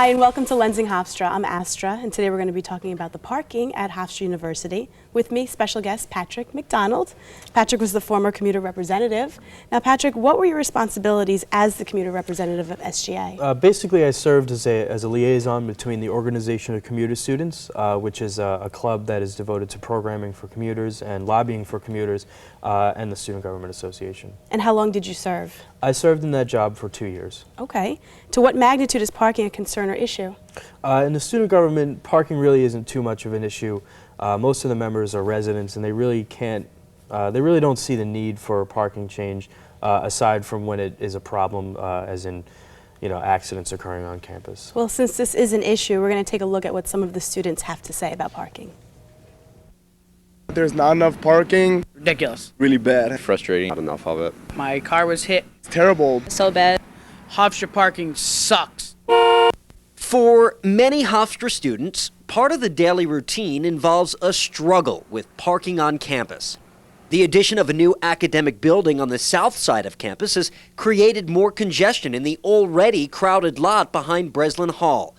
Hi, and welcome to Lensing Hofstra. I'm Astra, and today we're going to be talking about the parking at Hofstra University. With me, special guest Patrick McDonald. Patrick was the former commuter representative. Now, Patrick, what were your responsibilities as the commuter representative of SGA? Basically, I served as a liaison between the Organization of Commuter Students, which is a club that is devoted to programming for commuters and lobbying for commuters, and the Student Government Association. And how long did you serve? I served in that job for 2 years. Okay. To what magnitude is parking a concern or issue? In the student government, parking really isn't too much of an issue. Most of the members are residents, and they really don't see the need for a parking change aside from when it is a problem, as in, accidents occurring on campus. Well, since this is an issue, we're going to take a look at what some of the students have to say about parking. There's not enough parking. Ridiculous. Really bad. Frustrating. Not enough of it. My car was hit. It's terrible. So bad. Hofstra parking sucks. For many Hofstra students, part of the daily routine involves a struggle with parking on campus. The addition of a new academic building on the south side of campus has created more congestion in the already crowded lot behind Breslin Hall.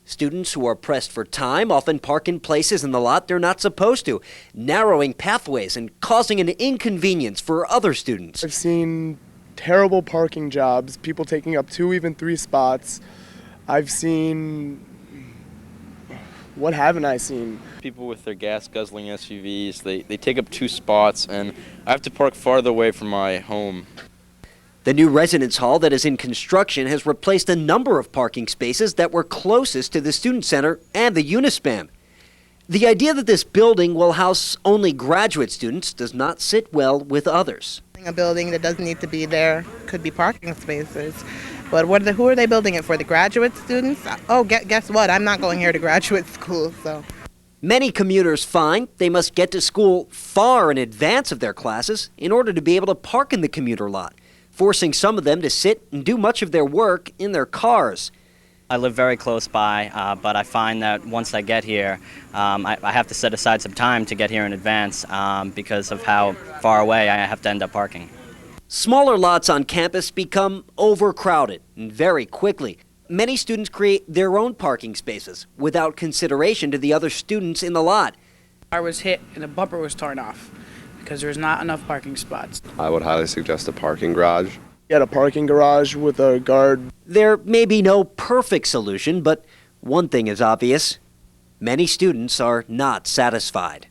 Students who are pressed for time often park in places in the lot they're not supposed to, narrowing pathways and causing an inconvenience for other students. I've seen terrible parking jobs, people taking up 2, even 3 spots. I've seen, what haven't I seen? People with their gas-guzzling SUVs, they take up 2 spots, and I have to park farther away from my home. The new residence hall that is in construction has replaced a number of parking spaces that were closest to the Student Center and the Unispam. The idea that this building will house only graduate students does not sit well with others. A building that doesn't need to be there could be parking spaces. But who are they building it for? The graduate students? Oh, guess what? I'm not going here to graduate school, so. Many commuters find they must get to school far in advance of their classes in order to be able to park in the commuter lot, forcing some of them to sit and do much of their work in their cars. I live very close by, but I find that once I get here, I have to set aside some time to get here in advance because of how far away I have to end up parking. Smaller lots on campus become overcrowded, and very quickly. Many students create their own parking spaces without consideration to the other students in the lot. I was hit and the bumper was torn off because there's not enough parking spots. I would highly suggest a parking garage. Get a parking garage with a guard. There may be no perfect solution, but one thing is obvious. Many students are not satisfied.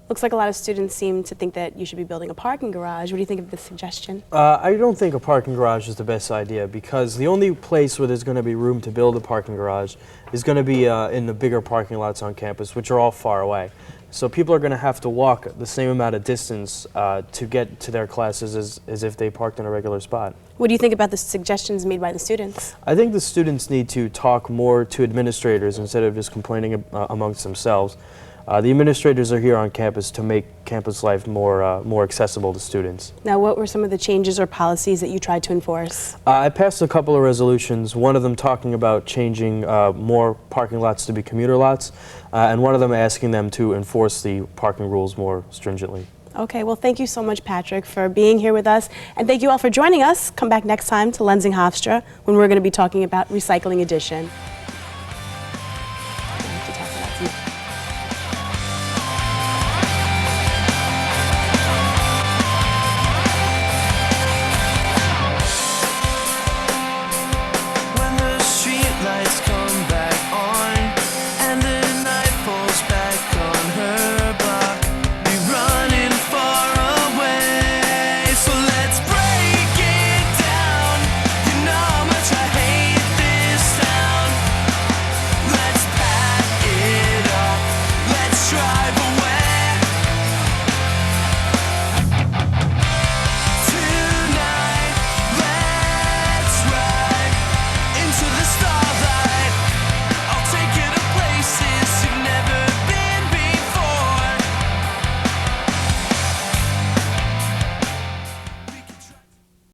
Looks like a lot of students seem to think that you should be building a parking garage. What do you think of this suggestion? I don't think a parking garage is the best idea, because the only place where there's going to be room to build a parking garage is going to be in the bigger parking lots on campus, which are all far away. So people are going to have to walk the same amount of distance to get to their classes as if they parked in a regular spot. What do you think about the suggestions made by the students? I think the students need to talk more to administrators instead of just complaining amongst themselves. The administrators are here on campus to make campus life more accessible to students. Now, what were some of the changes or policies that you tried to enforce? I passed a couple of resolutions, one of them talking about changing more parking lots to be commuter lots, and one of them asking them to enforce the parking rules more stringently. Okay, well, thank you so much, Patrick, for being here with us, and thank you all for joining us. Come back next time to Lensing Hofstra when we're going to be talking about Recycling Edition.